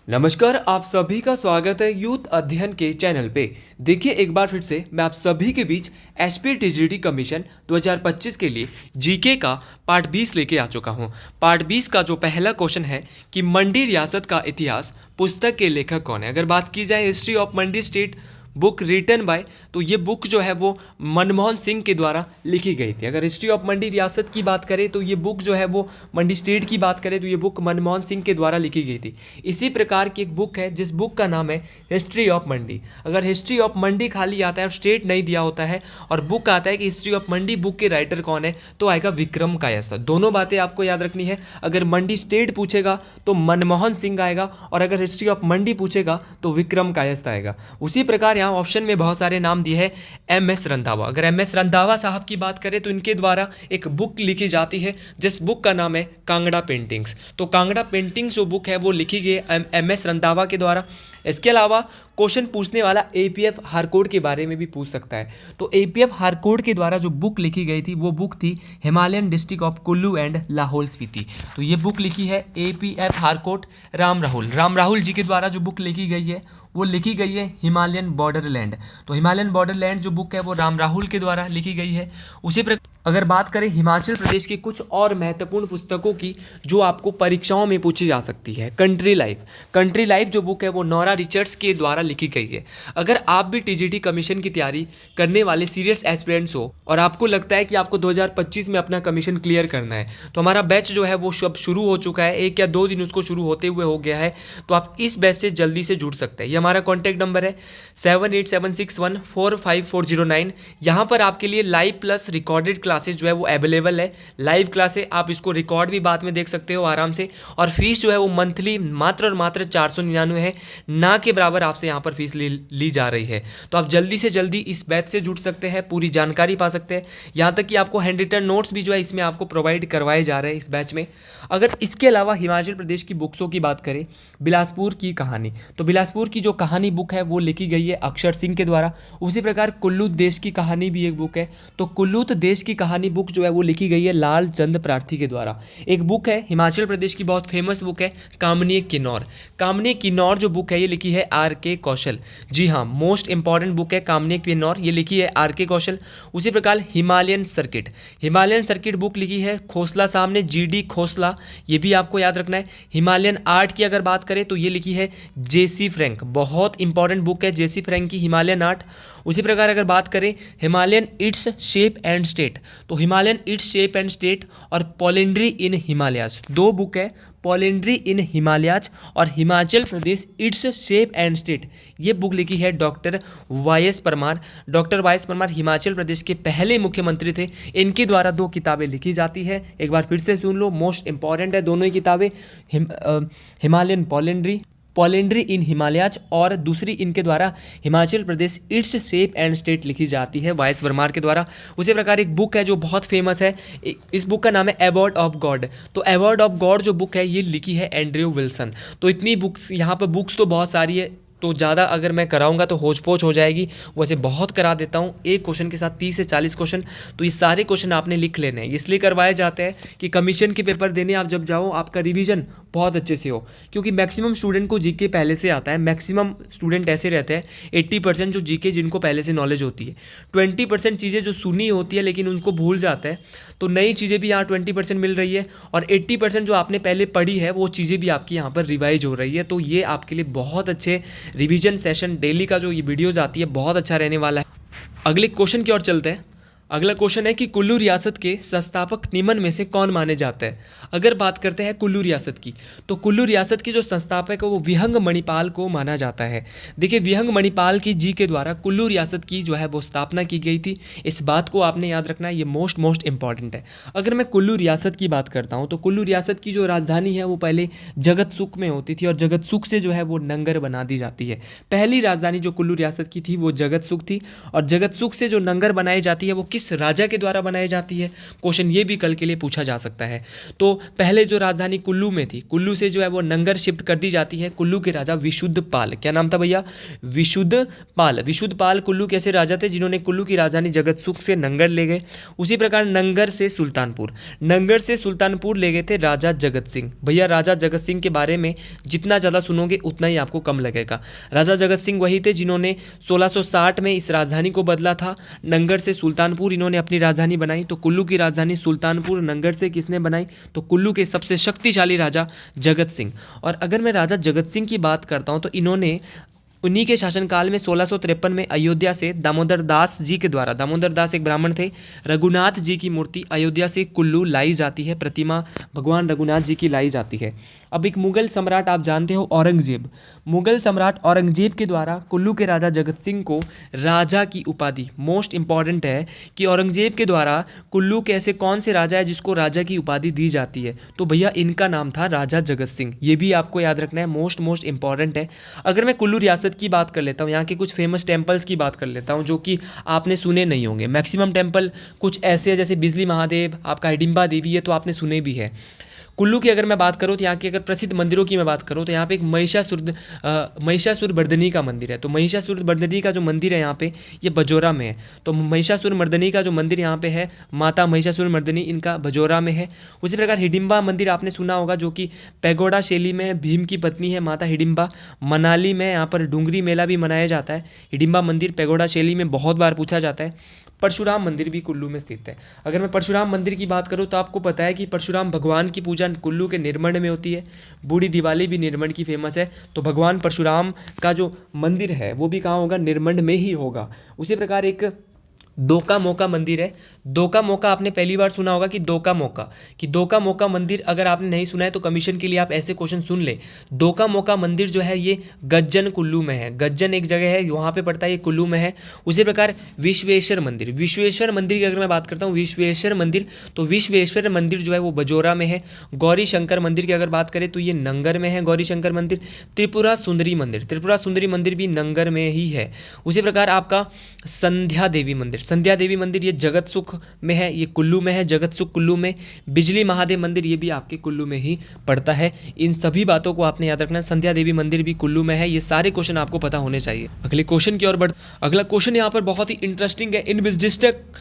नमस्कार, आप सभी का स्वागत है यूथ अध्ययन के चैनल पे। देखिए, एक बार फिर से मैं आप सभी के बीच एसपी टीजीटी कमीशन 2025 के लिए जीके का पार्ट 20 लेके आ चुका हूँ। पार्ट 20 का जो पहला क्वेश्चन है कि मंडी रियासत का इतिहास पुस्तक के लेखक कौन है। अगर बात की जाए history of Mandi state book written by, तो ये बुक जो है वो मनमोहन सिंह के द्वारा लिखी गई थी। अगर हिस्ट्री ऑफ मंडी रियासत की बात करें तो ये बुक जो है वो मंडी स्टेट की बात करें तो ये बुक मनमोहन सिंह के द्वारा लिखी गई थी। इसी प्रकार की एक बुक है जिस बुक का नाम है हिस्ट्री ऑफ मंडी। अगर हिस्ट्री ऑफ मंडी खाली आता है और स्टेट नहीं दिया होता है और बुक आता है कि हिस्ट्री ऑफ मंडी बुक के राइटर कौन है, तो आएगा विक्रम कायस्थ। दोनों बातें आपको याद रखनी है। अगर मंडी स्टेट पूछेगा तो मनमोहन सिंह आएगा और अगर हिस्ट्री ऑफ मंडी पूछेगा तो विक्रम कायस्थ आएगा। उसी प्रकार यहाँ ऑप्शन में बहुत सारे नाम दिए हैं। एम एस रंधावा, अगर एम एस रंधावा साहब की बात करें तो इनके द्वारा एक बुक लिखी जाती है जिस बुक का नाम है कांगड़ा पेंटिंग्स। तो कांगड़ा पेंटिंग्स जो बुक है वो लिखी गई एम एस रंधावा के द्वारा। इसके अलावा क्वेश्चन पूछने वाला एपीएफ हारकोड के बारे में भी पूछ सकता है। तो एपीएफ हारकोड के द्वारा जो बुक लिखी गई थी वो बुक थी Himalayan district of Kullu and Lahaul Spiti. तो ये बुक लिखी है एपीएफ हारकोड राम राहुल जी के द्वारा। जो बुक लिखी गई है वो लिखी गई है हिमालयन बॉर्डरलैंड। तो हिमालयन बॉर्डरलैंड जो बुक है वो राम राहुल के द्वारा लिखी गई है। उसी प्रकार अगर बात करें हिमाचल प्रदेश की कुछ और महत्वपूर्ण पुस्तकों की जो आपको परीक्षाओं में पूछी जा सकती है, कंट्री लाइफ जो बुक है वो नोरा रिचर्ड्स के द्वारा लिखी गई है। अगर आप भी टीजीटी कमीशन की तैयारी करने वाले सीरियस एस्पिरेंट्स हो और आपको लगता है कि आपको 2025 में अपना कमीशन क्लियर करना है, तो हमारा बैच जो है वो सब शुरू हो चुका है। 1 या 2 दिन उसको शुरू होते हुए हो गया है, तो आप इस बैच से जल्दी से जुड़ सकते हैं। ये हमारा कॉन्टैक्ट नंबर है 7876145409। यहाँ पर आपके लिए लाइव प्लस रिकॉर्डेड क्लासेस जो है वो अवेलेबल है। लाइव क्लासेस आप इसको रिकॉर्ड भी बाद में देख सकते हो आराम से। और फीस जो है वो मंथली मात्र और मात्र 499 है, ना के बराबर आपसे यहाँ पर फीस ली जा रही है। तो आप जल्दी से जल्दी इस बैच से जुड़ सकते हैं, पूरी जानकारी पा सकते हैं। यहाँ तक कि आपको हैंड रिटन नोट्स भी जो है इसमें आपको प्रोवाइड करवाए जा रहे हैं इस बैच में। अगर इसके अलावा हिमाचल प्रदेश की बुक्सों की बात करें, बिलासपुर की कहानी, तो बिलासपुर की जो कहानी बुक है वो लिखी गई है अक्षर सिंह के द्वारा। उसी प्रकार कुल्लू देश की कहानी भी एक बुक है। तो कुल्लू देश की कहानी बुक जो है वो लिखी गई है लाल चंद प्रार्थी के द्वारा। एक बुक है हिमाचल प्रदेश की बहुत फेमस बुक है कामनीय किन्नौर जो बुक है ये लिखी है आर के कौशल। जी हाँ, मोस्ट इंपॉर्टेंट बुक है कामनीय किन्नौर, ये लिखी है आर के कौशल। उसी प्रकार हिमालयन सर्किट बुक लिखी है खोसला साहब ने, जीडी खोसला, ये भी आपको याद रखना है। हिमालयन आर्ट की अगर बात करें तो ये लिखी है जेसी फ्रैंक, बहुत इंपॉर्टेंट बुक है जेसी फ्रैंक की हिमालयन आर्ट। उसी प्रकार अगर बात करें Himalayan its shape and state, तो Himalayan its shape and state और पोलेंड्री इन हिमालयाज, 2 बुक है, पोलेंड्री इन हिमालयाज और Himachal Pradesh its shape and state. ये बुक लिखी है doctor Y S Parmar. Doctor Y S Parmar Himachal Pradesh के पहले मुख्यमंत्री थे। इनके द्वारा 2 किताबें लिखी जाती है, एक बार फिर से सुन लो, मोस्ट इंपॉर्टेंट है दोनों ही किताबें। हिमालयन पोलेंड्री इन हिमालयाज और दूसरी इनके द्वारा Himachal Pradesh its shape and state लिखी जाती है वाई एस वर्मा के द्वारा। उसी प्रकार एक बुक है जो बहुत फेमस है, इस बुक का नाम है अवार्ड ऑफ गॉड। तो अवार्ड ऑफ गॉड जो बुक है ये लिखी है एंड्रयू विल्सन। तो इतनी बुक्स, यहाँ पर बुक्स तो बहुत सारी है, तो ज़्यादा अगर मैं कराऊंगा तो होच पोच हो जाएगी, वैसे बहुत करा देता हूँ एक क्वेश्चन के साथ 30 से 40 क्वेश्चन। तो ये सारे क्वेश्चन आपने लिख लेने हैं, इसलिए करवाए जाते हैं कि कमीशन के पेपर देने आप जब जाओ आपका रिवीजन बहुत अच्छे से हो, क्योंकि मैक्सिमम स्टूडेंट को जीके पहले से आता है। मैक्सिमम स्टूडेंट ऐसे रहते हैं 80% जो जीके जिनको पहले से नॉलेज होती है, 20% चीज़ें जो सुनी होती है लेकिन उनको भूल जाते हैं। तो नई चीज़ें भी यहाँ 20% मिल रही है और 80% जो आपने पहले पढ़ी है वो चीज़ें भी आपकी यहाँ पर रिवाइज हो रही है। तो ये आपके लिए बहुत अच्छे रिवीजन सेशन डेली का जो ये वीडियोज आती है बहुत अच्छा रहने वाला है। अगले क्वेश्चन की ओर चलते हैं। अगला क्वेश्चन है कि कुल्लू रियासत के संस्थापक निम्न में से कौन माने जाते हैं। अगर बात करते हैं कुल्लू रियासत की, तो कुल्लू रियासत की जो संस्थापक है वो विहंग मणिपाल को माना जाता है। देखिए, विहंग मणिपाल की जी के द्वारा कुल्लू रियासत की जो है वो स्थापना की गई थी। इस बात को आपने याद रखना है, ये मोस्ट इंपॉर्टेंट है। अगर मैं कुल्लू रियासत की बात करता हूँ तो कुल्लू रियासत की जो राजधानी है वो पहले जगत सुख में होती थी और जगत सुख से जो है वो नंगर बना दी जाती है। पहली राजधानी जो कुल्लू रियासत की थी वो जगत सुख थी और जगत सुख से जो नंगर बनाई जाती है वो किस किस राजा के द्वारा बनाई जाती है? क्वेश्चन ये भी कल के लिए पूछा जा सकता है। तो पहले जो राजधानी कुल्लू में थी, कुल्लू से जो है वो नंगर शिफ्ट कर दी जाती है। कुल्लू के राजा विशुद्धपाल, क्या नाम था भैया? विशुद्धपाल। विशुद्धपाल कुल्लू के ऐसे राजा थे जिन्होंने कुल्लू की राजधानी जगतसुख से नंगर ले गए। उसी प्रकार नंगर से सुल्तानपुर ले गए थे राजा जगत सिंह। भैया राजा जगत सिंह के बारे में जितना ज़्यादा सुनोगे उतना ही आपको कम लगेगा। राजा जगत सिंह वही थे जिन्होंने 1660 में इस राजधानी को बदला था। नंगर से सुल्तानपुर इन्होंने अपनी राजधानी बनाई। तो कुल्लू की राजधानी सुल्तानपुर नंगर से किसने बनाई? तो कुल्लू के सबसे शक्तिशाली राजा जगत सिंह। और अगर मैं राजा जगत सिंह की बात करता हूँ तो इन्होंने उन्हीं के शासनकाल में 1653 में अयोध्या से दामोदर दास जी के द्वारा, दामोदर दास एक ब्राह्मण थे, रघुनाथ जी की मूर्ति अयोध्या से कुल्लू लाई जाती है। प्रतिमा भगवान रघुनाथ जी की लाई जाती है। अब एक मुगल सम्राट आप जानते हो औरंगजेब, मुगल सम्राट औरंगजेब के द्वारा कुल्लू के राजा जगत सिंह को राजा की उपाधि, मोस्ट इंपॉर्टेंट है कि औरंगजेब के द्वारा कुल्लू के ऐसे कौन से राजा है जिसको राजा की उपाधि दी जाती है? तो भैया इनका नाम था राजा जगत सिंह। ये भी आपको याद रखना है, मोस्ट इंपॉर्टेंट है। अगर मैं कुल्लू रियासत की बात कर लेता हूँ, यहाँ के कुछ फेमस टेम्पल्स की बात कर लेता हूँ जो कि आपने सुने नहीं होंगे। मैक्सिमम टेम्पल कुछ ऐसे हैं जैसे बिजली महादेव, आपका हिडिंबा देवी, ये तो आपने सुने भी है। कुल्लू की अगर मैं बात करूँ तो यहाँ के अगर प्रसिद्ध मंदिरों की मैं बात करूँ तो यहाँ पे एक महिषासुरमर्दिनी का मंदिर है। तो महिषासुरमर्दिनी का जो मंदिर है यहाँ पे, ये बजौरा में है। तो महिषासुरमर्दिनी का जो मंदिर यहाँ पे है, माता महिषासुरमर्दिनी, इनका बजौरा में है। उसी प्रकार हिडिंबा मंदिर आपने सुना होगा जो कि पैगोडा शैली में भीम की पत्नी है माता हिडिंबा। मनाली में यहाँ पर डूंगरी मेला भी मनाया जाता है। हिडिंबा मंदिर पैगोडा शैली में बहुत बार पूछा जाता है। परशुराम मंदिर भी कुल्लू में स्थित है। अगर मैं परशुराम मंदिर की बात करूं तो आपको पता है कि परशुराम भगवान की पूजा कुल्लू के निर्मंड में होती है। बूढ़ी दिवाली भी निर्मंड की फेमस है। तो भगवान परशुराम का जो मंदिर है वो भी कहाँ होगा? निर्मंड में ही होगा। उसी प्रकार एक दोका मोका मंदिर है। दोका मोका आपने पहली बार सुना होगा कि दोका मोका मंदिर अगर आपने नहीं सुना है तो कमीशन के लिए आप ऐसे क्वेश्चन सुन ले। दोका मोका मंदिर जो है ये गज्जन कुल्लू में है। गज्जन एक जगह है, वहाँ पे पड़ता है, ये कुल्लू में है। उसी प्रकार विश्वेश्वर मंदिर की अगर मैं बात करता हूँ, विश्वेश्वर मंदिर जो है वो बजौरा में है। गौरी शंकर मंदिर की अगर बात करें तो ये नंगर में है, गौरी शंकर मंदिर। त्रिपुरा सुंदरी मंदिर भी नंगर में ही है। उसी प्रकार आपका संध्या देवी मंदिर ये जगत सुख में है, ये कुल्लू में है, जगत सुख कुल्लू में। बिजली महादेव मंदिर ये भी आपके कुल्लू में ही पड़ता है। इन सभी बातों को आपने याद रखना है। संध्या देवी मंदिर भी कुल्लू में है। ये सारे क्वेश्चन आपको पता होने चाहिए। अगले क्वेश्चन की ओर अगला क्वेश्चन यहाँ पर बहुत ही इंटरेस्टिंग है। In which district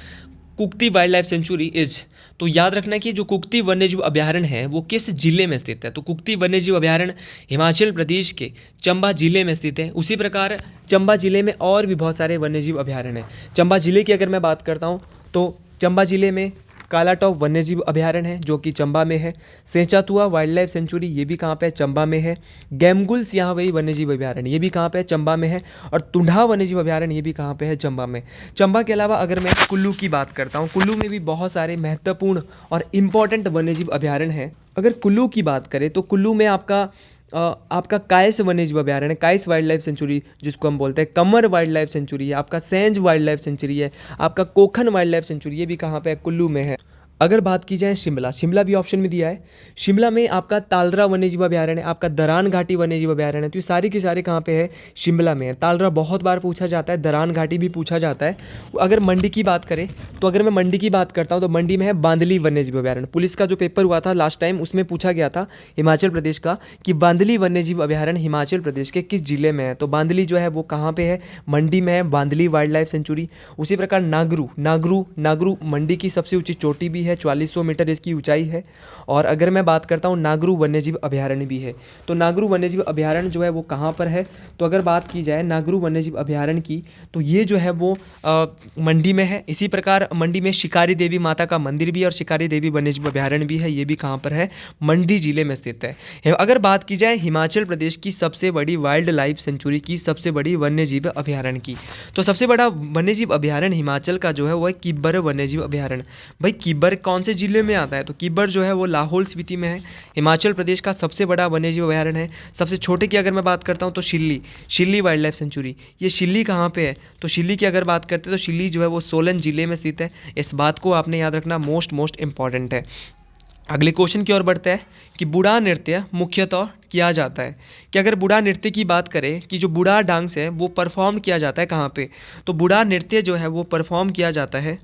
Kukti wildlife sanctuary is? तो याद रखना कि जो कुक्ति वन्यजीव अभयारण्य है वो किस जिले में स्थित है? तो कुक्ति वन्यजीव अभयारण्य हिमाचल प्रदेश के चंबा जिले में स्थित है। उसी प्रकार चंबा जिले में और भी बहुत सारे वन्यजीव अभयारण्य हैं। चंबा जिले की अगर मैं बात करता हूँ तो चंबा जिले में कालाटॉप वन्यजीव अभयारण्य है जो कि चंबा में है। सेंचातुआ वाइल्ड लाइफ सेंचुरी ये भी कहाँ पे है? चंबा में है। गैमगुल्स यहाँ वही वन्यजीव अभयारण्य ये भी कहाँ पे है? चंबा में है। और तुंढा वन्यजीव अभयारण्य ये भी कहाँ पे है? चंबा में। चंबा के अलावा अगर मैं कुल्लू की बात करता हूँ, कुल्लू में भी बहुत सारे महत्वपूर्ण और इम्पॉर्टेंट वन्यजीव अभयारण्य हैं। अगर कुल्लू की बात करें तो कुल्लू में आपका कायस वन्यजीव अभयारण्य, कायस वाइल्ड लाइफ सेंचुरी जिसको हम बोलते हैं, कमर वाइल्ड लाइफ सेंचुरी है, आपका सेंज वाइल्ड लाइफ सेंचुरी है, आपका कोखन वाइल्ड लाइफ सेंचुरी ये भी कहाँ पे है? कुल्लू में है। अगर बात की जाए शिमला भी ऑप्शन में दिया है। शिमला में आपका तालरा वन्यजीव अभयारण्य है, आपका दरान घाटी वन्यजीव अभयारण्य है। तो ये सारे के सारे कहाँ पे है? शिमला में है। तालरा बहुत बार पूछा जाता है, दरान घाटी भी पूछा जाता है। अगर मंडी की बात करें तो अगर मैं मंडी की बात करता हूँ तो मंडी में है बांदली वन्यजीव अभयारण्य। पुलिस का जो पेपर हुआ था लास्ट टाइम उसमें पूछा गया था हिमाचल प्रदेश का कि बांदली वन्यजीव अभयारण्य हिमाचल प्रदेश के किस जिले में है? तो बांदली जो है वो कहाँ पे है? मंडी में है, बांदली वाइल्ड लाइफ सेंचुरी। उसी प्रकार नागरू मंडी की सबसे ऊंची चोटी भी है, 4400 मीटर इसकी ऊंचाई है। और अगर मैं बात करता हूँ नागरू वन्यजीव अभयारण्य भी है। तो नागरू वन्यजीव अभयारण्य जो है वो कहाँ पर है? तो अगर बात की जाए नागरू वन्यजीव अभयारण्य की तो ये जो है वो मंडी में है। इसी प्रकार मंडी में शिकारी देवी माता का मंदिर भी और शिकारी देवी वन्यजीव अभयारण्य भी है, ये भी कहाँ पर है? मंडी जिले में स्थित है। अगर बात की जाए हिमाचल प्रदेश की सबसे बड़ी वाइल्ड लाइफ सेंचुरी की, सबसे बड़ी वन्यजीव अभयारण्य की, तो सबसे बड़ा वन्यजीव अभयारण्य हिमाचल का जो है वो है किब्बर वन्यजीव अभयारण्य। भाई किब्बर कौन से जिले में आता है? तो किब्बर जो है वो लाहौल स्पीति में है, हिमाचल प्रदेश का सबसे बड़ा वन्यजीव अभयारण्य है। सबसे छोटे की अगर मैं बात करता हूँ तो शिल्ली वाइल्ड लाइफ सेंचुरी, ये शिल्ली कहाँ पे है? तो शिल्ली की अगर बात करते हैं तो शिल्ली जो है वो सोलन जिले में स्थित है। इस बात को आपने याद रखना, मोस्ट इंपॉर्टेंट है। अगले क्वेश्चन की ओर बढ़ते हैं कि बुढ़ा नृत्य मुख्यतः किया जाता है कि अगर बुढ़ा नृत्य की बात करें कि जो बुढ़ा डांस है वो परफॉर्म किया जाता है कहाँ पे? तो बुढ़ा नृत्य जो है वो परफॉर्म किया जाता है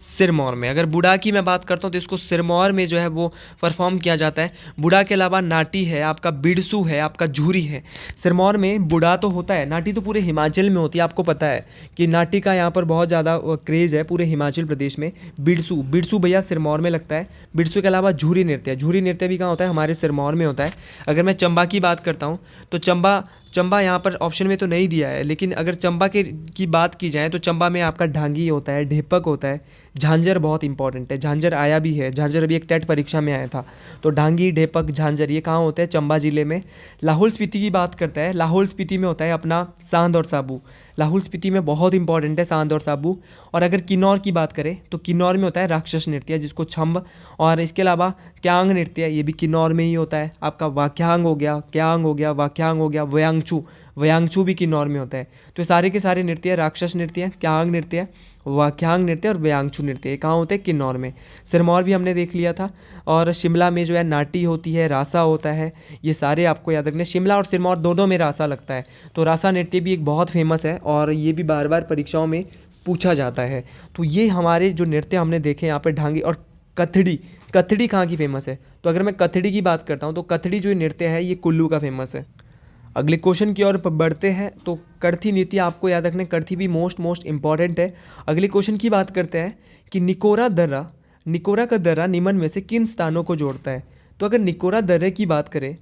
सिरमौर में। अगर बुडा की मैं बात करता हूँ तो इसको सिरमौर में जो है वो परफॉर्म किया जाता है। बुडा के अलावा नाटी है, आपका बिरसू है, आपका झूरी है। सिरमौर में बुडा तो होता है, नाटी तो पूरे हिमाचल में होती है। आपको पता है कि नाटी का यहाँ पर बहुत ज़्यादा क्रेज़ है पूरे हिमाचल प्रदेश में। बिरसू बिरसू भैया सिरमौर में लगता है। बिरसू के अलावा झूरी नृत्य भी कहाँ होता है? हमारे सिरमौर में होता है। अगर मैं चंबा की बात करता हूँ तो चंबा यहाँ पर ऑप्शन में तो नहीं दिया है, लेकिन अगर चंबा की बात की जाए तो चंबा में आपका ढांगी होता है, ढेपक होता है, झांझर बहुत इंपॉर्टेंट है। झांझर आया भी है, झांझर अभी एक टेट परीक्षा में आया था। तो ढांगी, ढेपक, झांझर ये कहाँ होते हैं? चंबा ज़िले में। लाहौल स्पीति की बात करता है, लाहौल स्पीति में होता है अपना सांद और साबू। लाहौल स्पीति में बहुत इंपॉर्टेंट है सांद और साबू। और अगर किन्नौर की बात करें तो किन्नौर में होता है राक्षस नृत्य, जिसको छंब। और इसके अलावा क्यांग नृत्य, ये भी किन्नौर में ही होता है। आपका वाक्यांग हो गया, क्यांग हो गया, वाक्यांग हो गया, वयांगचू भी किन्नौर में होता है। तो ये सारे के सारे नृत्य, राक्षस नृत्य, क्यांग नृत्य, वाक्यांग नृत्य और वयांगचू नृत्य, ये कहाँ होते हैं? किन्नौर में। सिरमौर भी हमने देख लिया था। और शिमला में जो है नाटी होती है, रासा होता है। ये सारे आपको याद रखने। शिमला और सिरमौर दोनों में रासा लगता है। तो रासा नृत्य भी एक बहुत फेमस है और ये भी बार बार परीक्षाओं में पूछा जाता है। तो ये हमारे जो नृत्य हमने देखे यहाँ पर ढांगी और कथड़ी। कथड़ी कहाँ की फेमस है? तो अगर मैं कथड़ी की बात करता हूँ तो कथड़ी जो नृत्य है ये कुल्लू का फेमस है। अगले क्वेश्चन की ओर बढ़ते हैं। तो कर्थी नृत्य आपको याद रखना है, कर्थी भी मोस्ट इंपॉर्टेंट है। अगले क्वेश्चन की बात करते हैं कि निकोरा का दर्रा निम्न में से किन स्थानों को जोड़ता है? तो अगर निकोरा दर्रे की बात करें,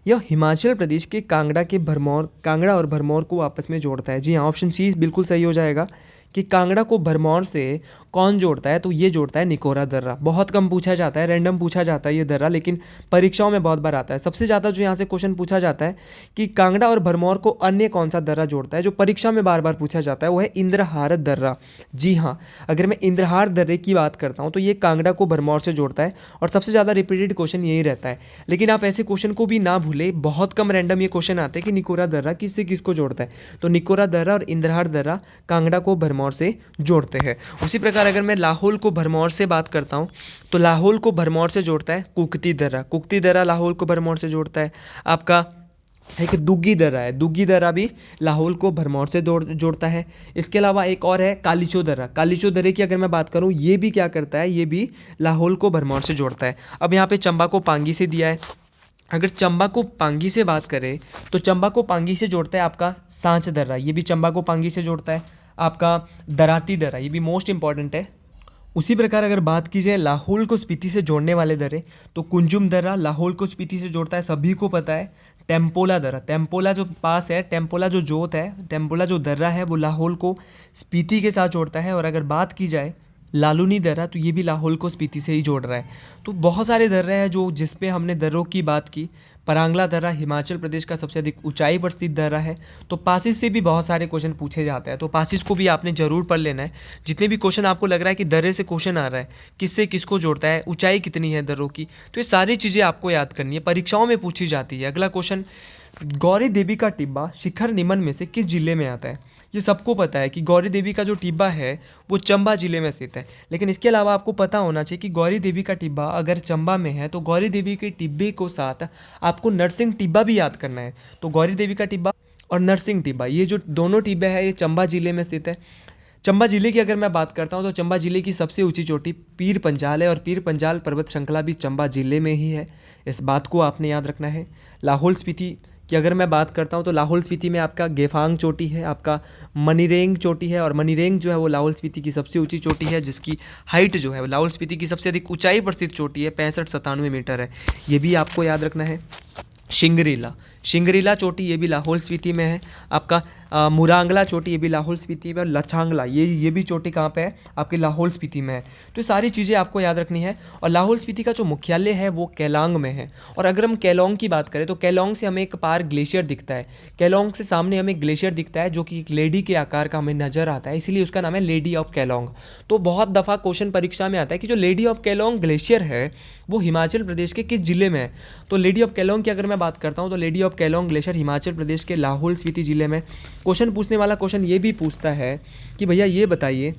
यह हिमाचल प्रदेश के कांगड़ा और भरमौर को आपस में जोड़ता है। जी हाँ, ऑप्शन सी बिल्कुल सही हो जाएगा कि कांगड़ा को भरमौर से कौन जोड़ता है? तो ये जोड़ता है निकोरा दर्रा। बहुत कम पूछा जाता है, रैंडम पूछा जाता है ये दर्रा, लेकिन परीक्षाओं में बहुत बार आता है। सबसे ज़्यादा जो यहाँ से क्वेश्चन पूछा जाता है कि कांगड़ा और भरमौर को अन्य कौन सा दर्रा जोड़ता है, जो परीक्षा में बार बार पूछा जाता है वो है इंद्रहार दर्रा। जी हाँ, अगर मैं इंद्रहार दर्रे की बात करता हूँ तो ये कांगड़ा को भरमौर से जोड़ता है और सबसे ज़्यादा रिपीटेड क्वेश्चन यही रहता है। लेकिन आप ऐसे क्वेश्चन को भी ना भूले, बहुत कम रैंडम ये क्वेश्चन आते हैं कि निकोरा दर्रा किससे किसको जोड़ता है। तो निकोरा दर्रा और इंद्रहार दर्रा कांगड़ा को भरमौर से जोड़ते हैं। उसी प्रकार अगर मैं लाहौल को भरमौर से बात करता हूँ तो लाहौल को भरमौर से जोड़ता है कुक्ती दर्रा। कुक्ती दर्रा लाहौल को भरमौर से जोड़ता है। आपका एक दुग्गी दर्रा है, दुग्गी दर्रा भी लाहौल को भरमौर से जोड़ता है। इसके अलावा एक और है कालीचो दर्रा। कालीचो दर्रे की अगर मैं बात करूँ, ये भी क्या करता है? ये भी लाहौल को भरमौर से जोड़ता है। अब यहाँ पे चंबा को पांगी से दिया है। अगर चंबा को पांगी से बात करें तो चंबा को पांगी से जोड़ता है आपका सांच दर्रा, ये भी चंबा को पांगी से जोड़ता है। आपका दराती दर्रा, ये भी मोस्ट इंपॉर्टेंट है। उसी प्रकार अगर बात की जाए लाहौल को स्पीति से जोड़ने वाले दर्रे, तो कुंजुम दर्रा लाहौल को स्पीति से जोड़ता है, सभी को पता है। टेम्पोला दर्रा, टेम्पोला जो पास है, टेम्पोला जो जोत है, टेम्पोला जो दर्रा है वो लाहौल को स्पीति के साथ जोड़ता है। और अगर बात की जाए लालूनी दर्रा, तो ये भी लाहौल को स्पीति से ही जोड़ रहा है। तो बहुत सारे दर्रे हैं जो जिस पे हमने दर्रों की बात की। परांगला दर्रा हिमाचल प्रदेश का सबसे अधिक ऊंचाई पर स्थित दर्रा है। तो पासिस से भी बहुत सारे क्वेश्चन पूछे जाते हैं, तो पासिस को भी आपने जरूर पढ़ लेना है। जितने भी क्वेश्चन आपको लग रहा है कि दर्रे से क्वेश्चन आ रहा है, किससे किसको जोड़ता है, ऊंचाई कितनी है दर्रों की, तो ये सारी चीज़ें आपको याद करनी है, परीक्षाओं में पूछी जाती है। अगला क्वेश्चन, गौरी देवी का टिब्बा शिखर निम्न में से किस जिले में आता है? ये सबको पता है कि गौरी देवी का जो टिब्बा है वो चंबा जिले में स्थित है। लेकिन इसके अलावा आपको पता होना चाहिए कि गौरी देवी का टिब्बा अगर चंबा में है तो गौरी देवी के टिब्बे को साथ आपको नरसिंह टिब्बा भी याद करना है। तो गौरी देवी का टिब्बा और नरसिंह टिब्बा, ये जो दोनों टिब्बे हैं ये चंबा जिले में स्थित है। चंबा जिले की अगर मैं बात करता हूँ तो चंबा जिले की सबसे ऊंची चोटी पीर पंजाल है और पीर पंजाल पर्वत श्रृंखला भी चंबा जिले में ही है। इस बात को आपने याद रखना है। लाहौल स्पीति कि अगर मैं बात करता हूँ तो लाहौल स्पीति में आपका गेफांग चोटी है, आपका मनीरेंग चोटी है। और मनीरेंग जो है वो लाहौल स्पीति की सबसे ऊंची चोटी है, जिसकी हाइट जो है लाहौल स्पीति की सबसे अधिक ऊंचाई पर स्थित चोटी है, 65-97 मीटर है। ये भी आपको याद रखना है। शिंगरीला चोटी ये भी लाहौल स्पीति में है। आपका मुरांगला चोटी ये भी लाहौल स्पीति में। और लछांगला ये भी चोटी कहाँ पे है? आपके लाहौल स्पीति में है। तो ये सारी चीज़ें आपको याद रखनी है। और लाहौल स्पीति का जो मुख्यालय है वो केलांग में है। और अगर हम केलोंग की बात करें तो केलोंग से हमें एक पार ग्लेशियर दिखता है। केलोंग से सामने हमें ग्लेशियर दिखता है जो कि एक लेडी के आकार का हमें नजर आता है, इसीलिए उसका नाम है लेडी ऑफ केलोंग। तो बहुत दफ़ा क्वेश्चन परीक्षा में आता है कि जो लेडी ऑफ केलोंग ग्लेशियर है वो हिमाचल प्रदेश के किस जिले में है? तो लेडी ऑफ केलोंग की अगर मैं बात करता हूँ तो lady of Keylong glacier Himachal Pradesh के लाहौल स्पीति जिले में। क्वेश्चन पूछने वाला क्वेश्चन ये भी पूछता है कि भैया ये बताइए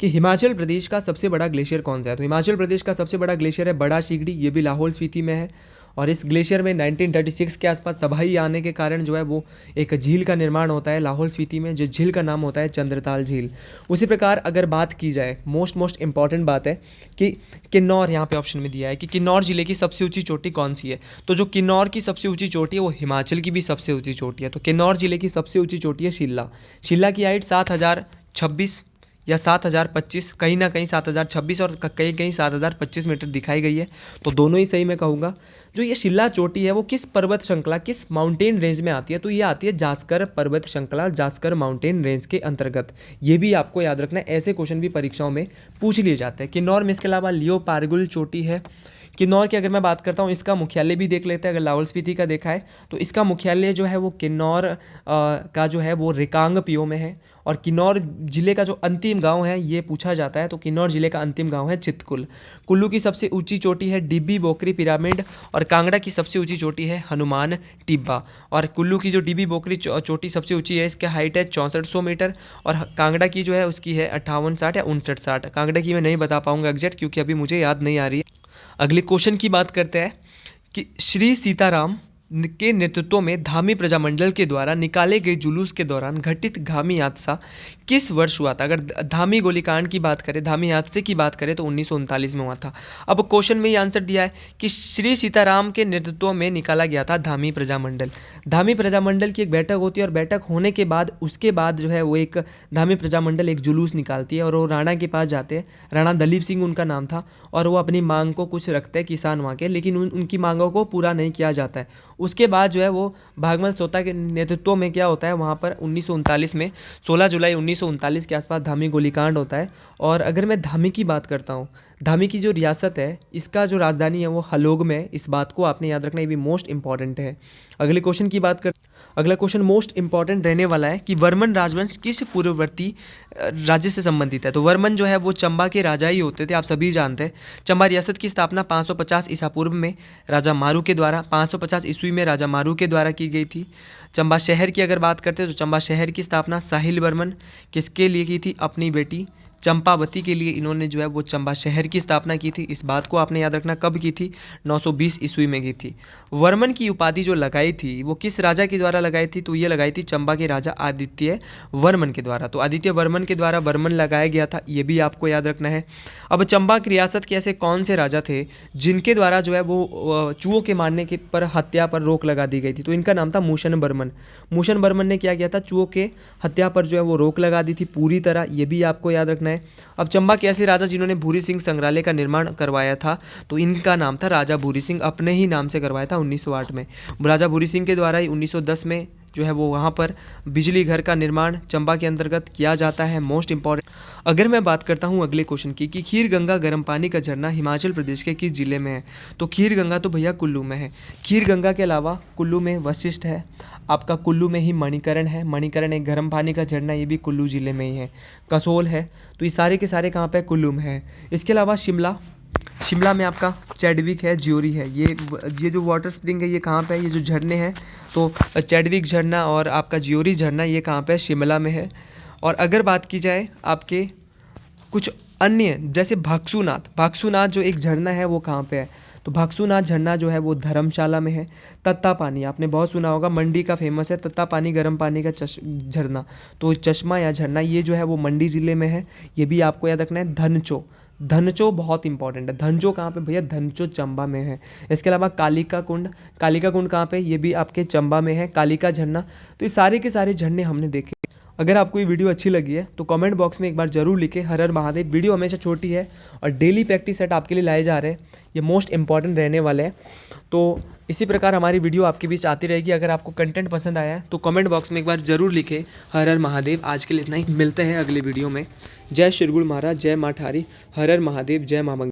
कि हिमाचल प्रदेश का सबसे बड़ा ग्लेशियर कौन सा है। तो हिमाचल प्रदेश का सबसे बड़ा ग्लेशियर है बड़ा सीगड़ी, ये भी लाहौल स्पीति में है। और इस ग्लेशियर में 1936 के आसपास तबाही आने के कारण जो है वो एक झील का निर्माण होता है लाहौल स्पीति में, जिस झील का नाम होता है चंद्रताल झील। उसी प्रकार अगर बात की जाए, मोस्ट इंपॉर्टेंट बात है कि किन्नौर, यहाँ पे ऑप्शन में दिया है कि किन्नौर जिले की सबसे ऊंची चोटी कौन सी है। तो जो किन्नौर की सबसे ऊंची चोटी है वो हिमाचल की भी सबसे ऊंची चोटी है। तो किन्नौर जिले की सबसे ऊंची चोटी है शिल्ला। शिल्ला की हाइट 7026 या 7025, कहीं ना कहीं 7026 और कहीं कहीं 7025 मीटर दिखाई गई है। तो दोनों ही सही मैं कहूँगा। जो ये शिल्ला चोटी है वो किस पर्वत श्रृंखला, किस माउंटेन रेंज में आती है। तो ये आती है जास्कर पर्वत श्रृंखला, जास्कर माउंटेन रेंज के अंतर्गत। ये भी आपको याद रखना है, ऐसे क्वेश्चन भी परीक्षाओं में पूछ लिए जाते हैं। किन्नौर में इसके अलावा लियो पारगुल चोटी है। किन्नौर की अगर मैं बात करता हूँ, इसका मुख्यालय भी देख लेते हैं। अगर लाहौल स्पीति का देखा है तो इसका मुख्यालय जो है वो किन्नौर का जो है वो रिकांग पिओ में है। और किन्नौर जिले का जो अंतिम गांव है ये पूछा जाता है, तो किन्नौर जिले का अंतिम गांव है चितकुल। कुल्लू की सबसे ऊंची चोटी है डिब्बी बोकरी पिरामिड। और कांगड़ा की सबसे ऊंची चोटी है हनुमान टिब्बा। और कुल्लू की जो डिब्बी बोकरी चोटी सबसे ऊंची है, इसकी हाइट है 6400 मीटर। और कांगड़ा की जो है उसकी है 5860 या 5960। कांगड़ा की मैं नहीं बता पाऊंगा एग्जैक्ट, क्योंकि अभी मुझे याद नहीं आ रही है। अगले क्वेश्चन की बात करते हैं कि श्री सीताराम के नेतृत्व में धामी प्रजामंडल के द्वारा निकाले गए जुलूस के दौरान घटित धामी हादसा किस वर्ष हुआ था। अगर धामी गोलीकांड की बात करें, धामी हादसे की बात करें तो 1939 में हुआ था। अब क्वेश्चन में ये आंसर दिया है कि श्री सीताराम के नेतृत्व में निकाला गया था धामी प्रजामंडल। धामी प्रजामंडल की एक बैठक होती है और बैठक होने के बाद उसके बाद जो है वो एक धामी प्रजामंडल एक जुलूस निकालती है और वो राणा के पास जाते हैं। राणा दलीप सिंह उनका नाम था। और वो अपनी मांग को कुछ रखते हैं किसान वहाँ के, लेकिन उनकी मांगों को पूरा नहीं किया जाता है। उसके बाद जो है वो भागमल सोता के नेतृत्व में क्या होता है, वहाँ पर 1939 में 16 जुलाई 1939 के आसपास धामी गोलीकांड होता है। और अगर मैं धामी की बात करता हूँ, धामी की जो रियासत है इसका जो राजधानी है वो हलोग में है। इस बात को आपने याद रखना, ये भी मोस्ट इंपॉर्टेंट है। अगले क्वेश्चन की बात कर, अगला क्वेश्चन मोस्ट इंपॉर्टेंट रहने वाला है कि वर्मन राजवंश किस पूर्ववर्ती राज्य से संबंधित है। तो वर्मन जो है वो चंबा के राजा ही होते थे, आप सभी जानते हैं। चंबा रियासत की स्थापना 550 ईसा पूर्व में राजा मारू के द्वारा, 550 ईस्वी में राजा मारू के द्वारा की गई थी। चंबा शहर की अगर बात करते हैं तो चंबा शहर की स्थापना साहिल वर्मन किसके लिए की थी, अपनी बेटी चंपावती के लिए इन्होंने जो है वो चंबा शहर की स्थापना की थी। इस बात को आपने याद रखना, कब की थी, 920 ईस्वी में की थी। वर्मन की उपाधि जो लगाई थी वो किस राजा के द्वारा लगाई थी, तो ये लगाई थी चंबा के राजा आदित्य वर्मन के द्वारा। तो आदित्य वर्मन के द्वारा वर्मन लगाया गया था, ये भी आपको याद रखना है। अब चंबा की रियासत के ऐसे कौन से राजा थे जिनके द्वारा जो है वो चूहों के मारने के पर हत्या पर रोक लगा दी गई थी। तो इनका नाम था मूशन बर्मन। मूशन बर्मन ने क्या किया था, चूहों के हत्या पर जो है वो रोक लगा दी थी पूरी तरह, ये भी आपको याद रखना है। अब चंबा के ऐसे राजा जिन्होंने भूरी सिंह संग्रहालय का निर्माण करवाया था, तो इनका नाम था राजा भूरी सिंह, अपने ही नाम से करवाया था 1908 में। राजा भूरी सिंह के द्वारा ही 1910 में जो है वो वहाँ पर बिजली घर का निर्माण चंबा के अंतर्गत किया जाता है, मोस्ट इंपॉर्टेंट। अगर मैं बात करता हूँ अगले क्वेश्चन की कि खीर गंगा गर्म पानी का झरना हिमाचल प्रदेश के किस जिले में है। तो खीर गंगा तो भैया कुल्लू में है। खीर गंगा के अलावा कुल्लू में वशिष्ठ है, आपका कुल्लू में ही मणिकरण है। मणिकरण एक गर्म पानी का झरना, ये भी कुल्लू जिले में ही है। कसोल है। तो ये सारे के सारे कहाँ पे, कुल्लू में है। इसके अलावा शिमला में आपका चैडविक है, ज्योरी है। ये जो वाटर स्प्रिंग है ये कहाँ पे है, ये जो झरने हैं तो चैडविक झरना और आपका ज्योरी झरना ये कहाँ पे है, शिमला में है। और अगर बात की जाए आपके कुछ अन्य जैसे भागसूनाथ जो एक झरना है वो कहाँ पे है, तो भागसूनाथ झरना जो है वो धर्मशाला में है। तत्ता पानी आपने बहुत सुना होगा, मंडी का फेमस है तत्ता पानी, गर्म पानी का झरना। तो चश्मा या झरना ये जो है वो मंडी जिले में है, ये भी आपको याद रखना है। धनचो बहुत इंपॉर्टेंट है। धनचो कहाँ पे भैया, धनचो चंबा में है। इसके अलावा कालिका कुंड कहाँ पे, ये भी आपके चंबा में है। कालिका झरना। तो ये सारे के सारे झरने हमने देखे। अगर आपको ये वीडियो अच्छी लगी है तो कमेंट बॉक्स में एक बार जरूर लिखें हर हर महादेव। वीडियो हमेशा छोटी है और डेली प्रैक्टिस सेट आपके लिए लाए जा रहे हैं, ये मोस्ट इंपॉर्टेंट रहने वाले हैं। तो इसी प्रकार हमारी वीडियो आपके बीच आती रहेगी। अगर आपको कंटेंट पसंद आया है तो कमेंट बॉक्स में एक बार जरूर लिखें हर हर महादेव। आज के लिए इतना ही, मिलते हैं अगले वीडियो में। जय श्री गुरु महाराज, जय माँ ठारी, हर हर महादेव, जय माँ मंगल।